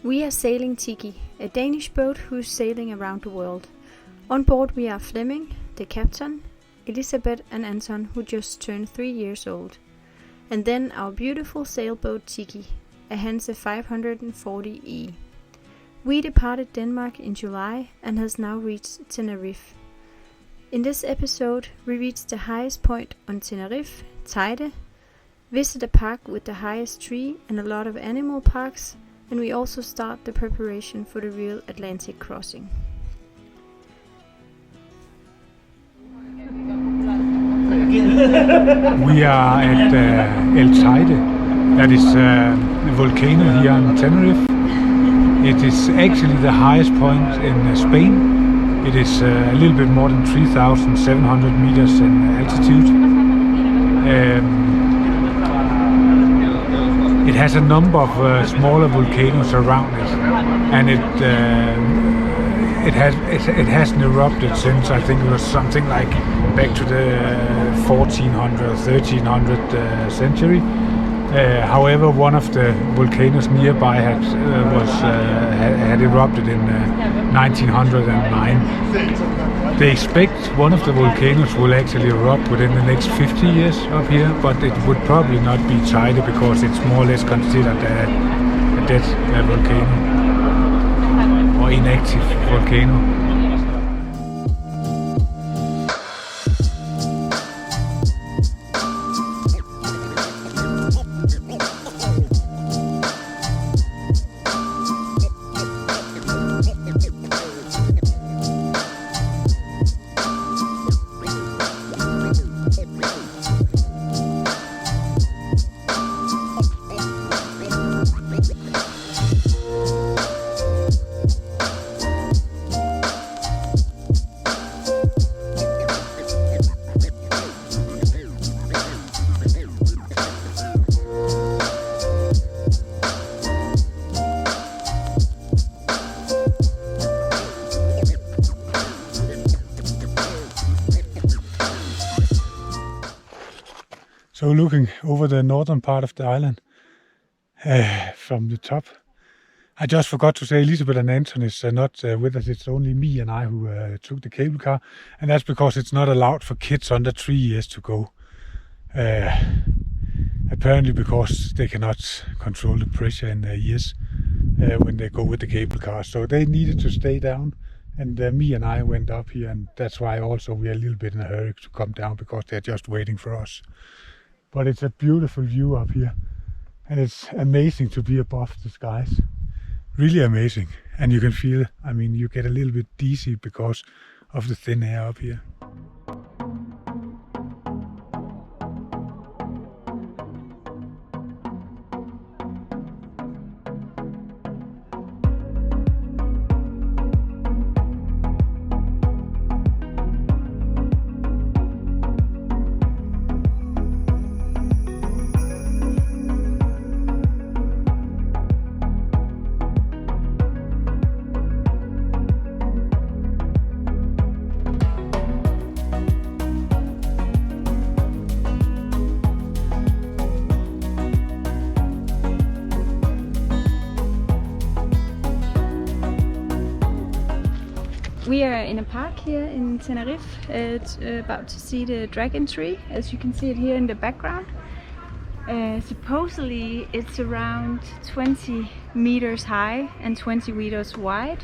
We are sailing TIKKI, a Danish boat who's sailing around the world. On board we are Flemming, the captain, Elisabeth and Anton, who just turned 3 years old. And then our beautiful sailboat TIKKI, a Hanse 540E. We departed Denmark in July and has now reached Tenerife. In this episode we reach the highest point on Tenerife, Teide, visit a park with the highest tree and a lot of animal parks, and we also start the preparation for the real Atlantic crossing. We are at El Teide, that is a volcano here on Tenerife. It is actually the highest point in Spain. It is a little bit more than 3,700 meters in altitude. It has a number of smaller volcanoes around it, and it hasn't erupted since, I think it was something like back to the 1400, 1300 century. However, one of the volcanoes nearby had erupted in 1909. They expect one of the volcanoes will actually erupt within the next 50 years up here, but it would probably not be Teide because it's more or less considered a dead volcano or inactive volcano. So looking over the northern part of the island from the top. I just forgot to say Elisabeth and Anton is not with us. It's only me and I who took the cable car, and that's because it's not allowed for kids under 3 years to go. Apparently because they cannot control the pressure in their ears when they go with the cable car. So they needed to stay down, and me and I went up here, and that's why also we are a little bit in a hurry to come down because they're just waiting for us. But it's a beautiful view up here, and it's amazing to be above the skies. Really amazing. And you can feel, I mean, you get a little bit dizzy because of the thin air up here. We are in a park here in Tenerife, about to see the dragon tree, as you can see it here in the background. Supposedly it's around 20 meters high and 20 meters wide.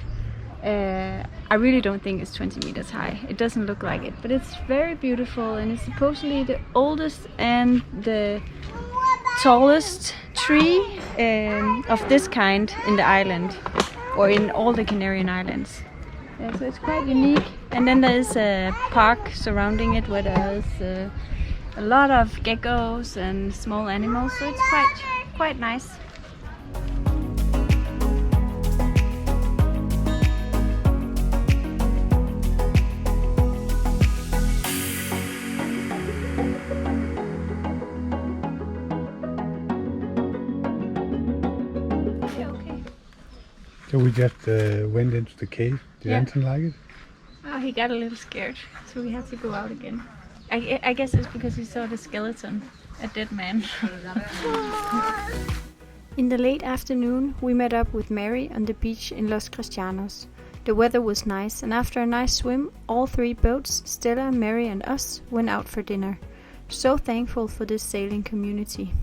I really don't think it's 20 meters high, it doesn't look like it, but it's very beautiful, and it's supposedly the oldest and the tallest tree of this kind in the island, or in all the Canarian Islands. So it's quite unique, and then there's a park surrounding it where there's a lot of geckos and small animals, so it's quite nice. So we just went into the cave. Did Anton like it? Oh, he got a little scared, so we had to go out again. I guess it's because he saw the skeleton, a dead man. In the late afternoon, we met up with Mary on the beach in Los Cristianos. The weather was nice, and after a nice swim, all 3 boats, Stella, Mary and us, went out for dinner. So thankful for this sailing community.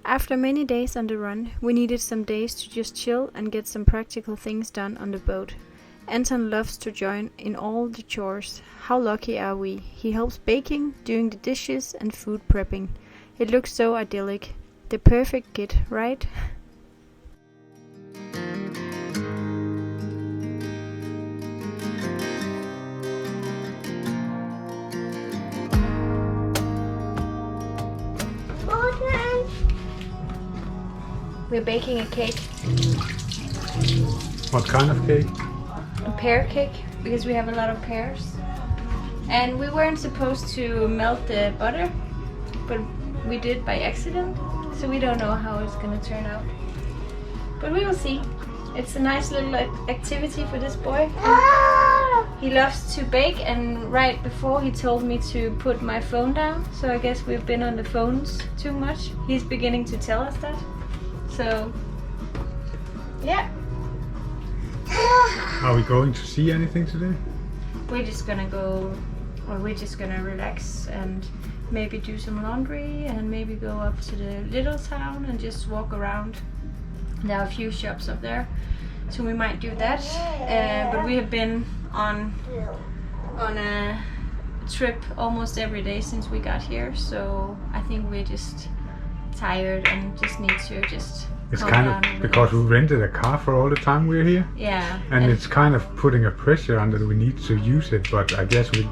After many days on the run, we needed some days to just chill and get some practical things done on the boat. Anton loves to join in all the chores. How lucky are we? He helps baking, doing the dishes and food prepping. It looks so idyllic. The perfect kid, right? We're baking a cake. What kind of cake? A pear cake, because we have a lot of pears. And we weren't supposed to melt the butter, but we did by accident. So we don't know how it's gonna turn out. But we will see. It's a nice little activity for this boy. He loves to bake, and right before he told me to put my phone down. So I guess we've been on the phones too much. He's beginning to tell us that. So, yeah. Are we going to see anything today? We're just gonna go, or we're just gonna relax and maybe do some laundry and maybe go up to the little town and just walk around. There are a few shops up there, so we might do that. But we have been on a trip almost every day since we got here, so I think we're just tired and just need to just it's calm kind down of because we rented a car for all the time we're here. Yeah. And it's kind of putting a pressure on that we need to use it, but I guess we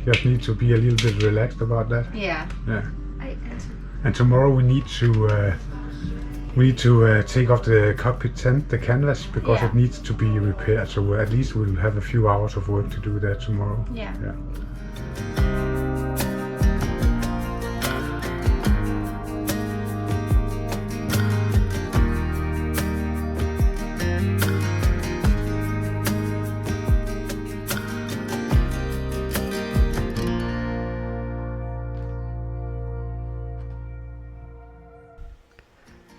just need to be a little bit relaxed about that. Yeah. Yeah. And tomorrow we need to take off the cockpit tent, the canvas, because it needs to be repaired. So at least we'll have a few hours of work to do that tomorrow. Yeah. Yeah.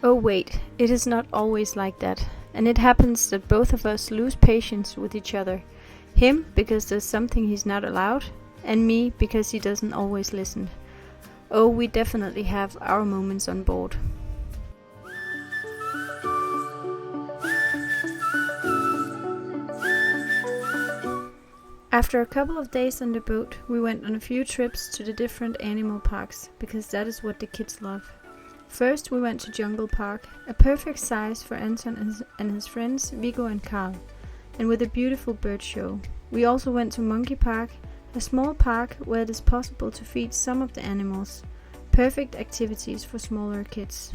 Oh wait, it is not always like that, and it happens that both of us lose patience with each other. Him because there's something he's not allowed, and me because he doesn't always listen. Oh, we definitely have our moments on board. After a couple of days on the boat, we went on a few trips to the different animal parks, because that is what the kids love. First we went to Jungle Park, a perfect size for Anton and his friends Viggo and Carl, and with a beautiful bird show. We also went to Monkey Park, a small park where it is possible to feed some of the animals. Perfect activities for smaller kids.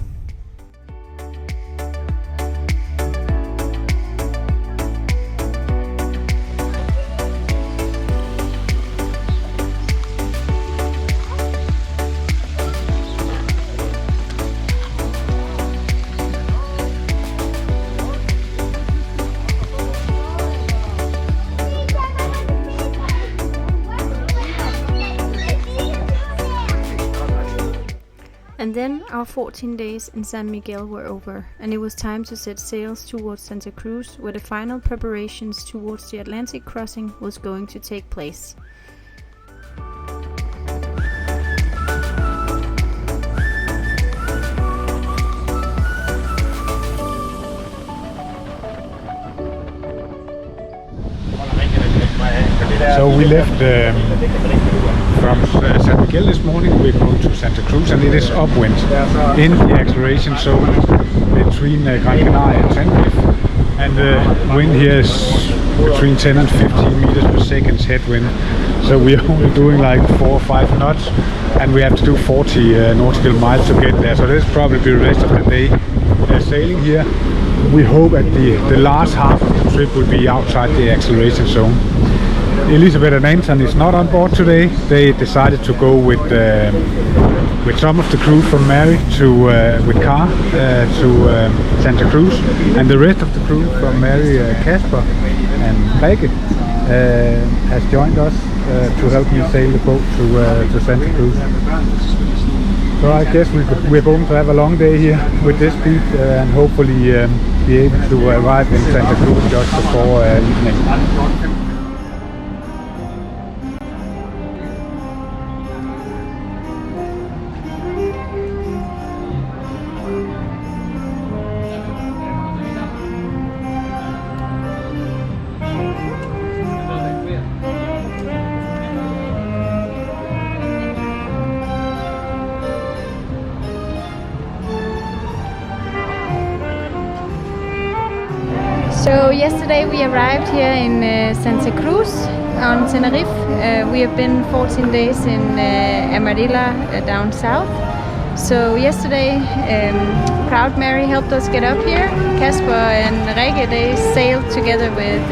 And then our 14 days in San Miguel were over, and it was time to set sails towards Santa Cruz, where the final preparations towards the Atlantic crossing was going to take place. So we left from San Miguel this morning. We're going to Santa Cruz, and it is upwind in the acceleration zone between Gran Canaria and Tenerife, and the wind here is between 10 and 15 meters per second headwind. So we are only doing like 4 or 5 knots, and we have to do 40 nautical miles to get there. So this will probably be the rest of the day sailing here. We hope that the last half of the trip will be outside the acceleration zone. Elisabeth and Anton is not on board today. They decided to go with some of the crew from Mary to with car to Santa Cruz, and the rest of the crew from Mary, Kasper and Rikke, has joined us to help me sail the boat to Santa Cruz. So I guess we're going to have a long day here with this speed and hopefully be able to arrive in Santa Cruz just before evening. So yesterday we arrived here in Santa Cruz on Tenerife. We have been 14 days in Amarillo down south. So yesterday Proud Mary helped us get up here. Kasper and Rikke, they sailed together with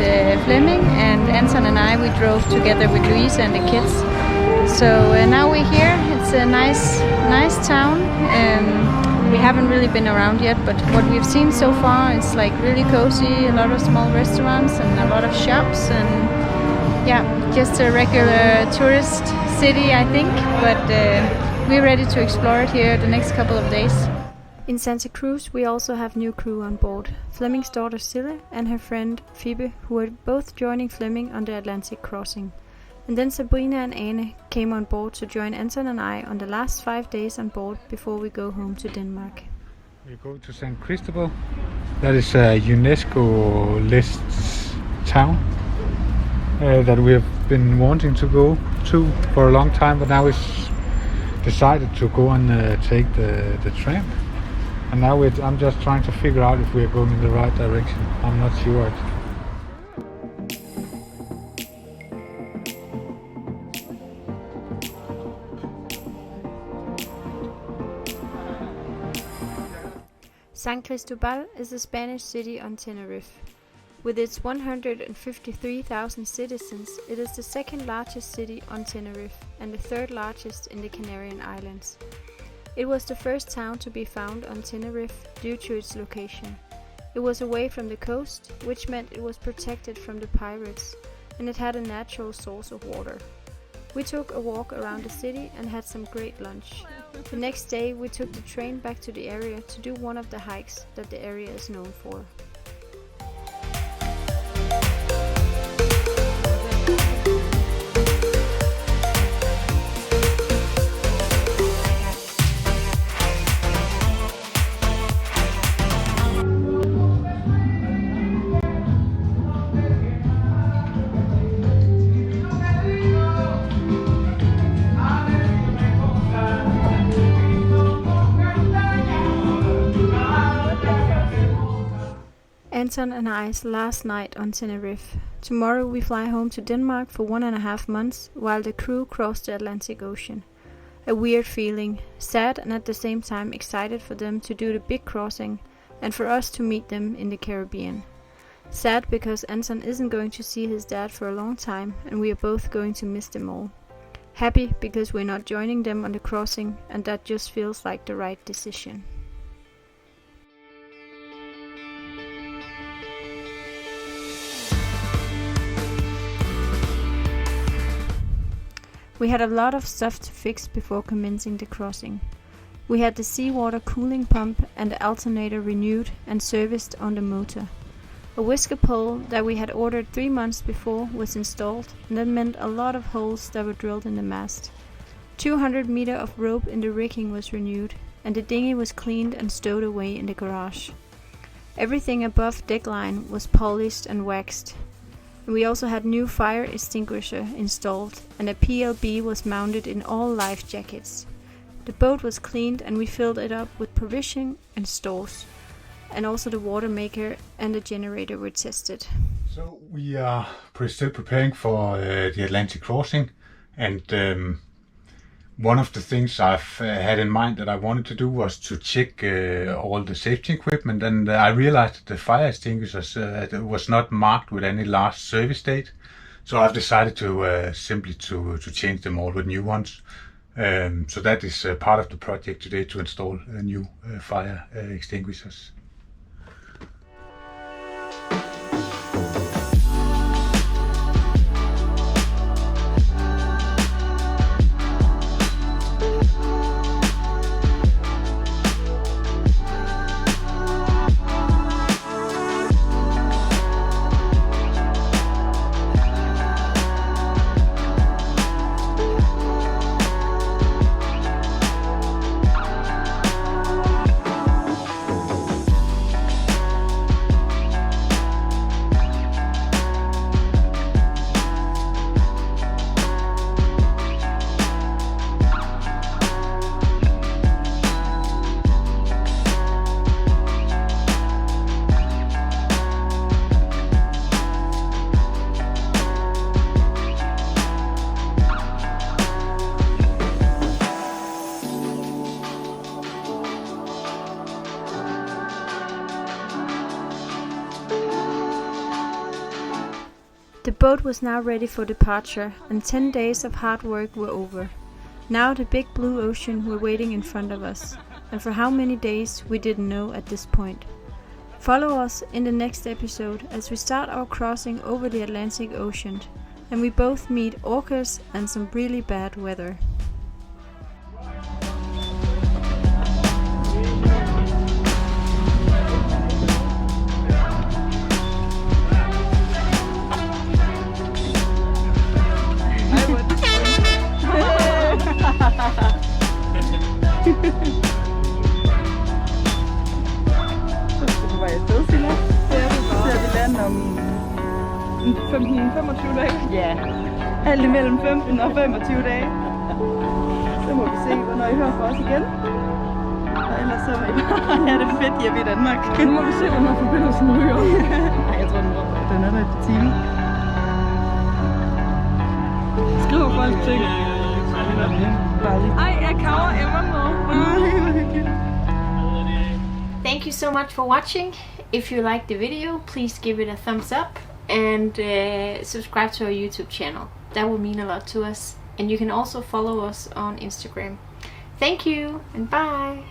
Flemming, and Anton and I, we drove together with Louisa and the kids. So now we're here. It's a nice town. We haven't really been around yet, but what we've seen so far is like really cozy, a lot of small restaurants and a lot of shops, and yeah, just a regular tourist city, I think, but we're ready to explore it here the next couple of days. In Santa Cruz we also have new crew on board. Flemming's daughter Sille and her friend Phoebe, who are both joining Flemming on the Atlantic crossing. And then Sabrina and Anne came on board to join Anton and I on the last 5 days on board before we go home to Denmark. We go to St. Cristobal. That is a UNESCO list town that we have been wanting to go to for a long time, but now it's decided to go and take the tram. And now I'm just trying to figure out if we're going in the right direction. I'm not sure. San Cristobal is a Spanish city on Tenerife. With its 153,000 citizens, it is the second largest city on Tenerife and the third largest in the Canarian Islands. It was the first town to be found on Tenerife due to its location. It was away from the coast, which meant it was protected from the pirates, and it had a natural source of water. We took a walk around the city and had some great lunch. The next day we took the train back to the area to do one of the hikes that the area is known for. Anton and I's last night on Tenerife. Tomorrow we fly home to Denmark for 1.5 months while the crew cross the Atlantic Ocean. A weird feeling, sad and at the same time excited for them to do the big crossing and for us to meet them in the Caribbean. Sad because Anton isn't going to see his dad for a long time and we are both going to miss them all. Happy because we're not joining them on the crossing, and that just feels like the right decision. We had a lot of stuff to fix before commencing the crossing. We had the seawater cooling pump and the alternator renewed and serviced on the motor. A whisker pole that we had ordered 3 months before was installed, and that meant a lot of holes that were drilled in the mast. 200 meter of rope in the rigging was renewed, and the dinghy was cleaned and stowed away in the garage. Everything above deckline was polished and waxed. We also had new fire extinguisher installed, and a PLB was mounted in all life jackets. The boat was cleaned and we filled it up with provision and stores, and also the water maker and the generator were tested. So we are still preparing for the Atlantic crossing, and one of the things I've had in mind that I wanted to do was to check all the safety equipment, and I realized that the fire extinguishers was not marked with any last service date. So I've decided to simply to change them all with new ones. So that is part of the project today, to install new fire extinguishers. The boat was now ready for departure, and 10 days of hard work were over. Now the big blue ocean were waiting in front of us, and for how many days we didn't know at this point. Follow us in the next episode as we start our crossing over the Atlantic Ocean, and we both meet orcas and some really bad weather. Om 15-25 dage? Ja. Alt imellem 15 og 25 dage. Så må vi se, hvornår I hører fra os igen. Og ellers så må I bare have det fedt hjemme i Danmark. Nu må vi se, hvornår forbindelsen ryger. Nej, jeg tror, den er der et time. Skriver folk ting. Ej, jeg kaver Emma med. Thank you so much for watching. If you liked the video, please give it a thumbs up and subscribe to our YouTube channel. That would mean a lot to us. And you can also follow us on Instagram. Thank you and bye!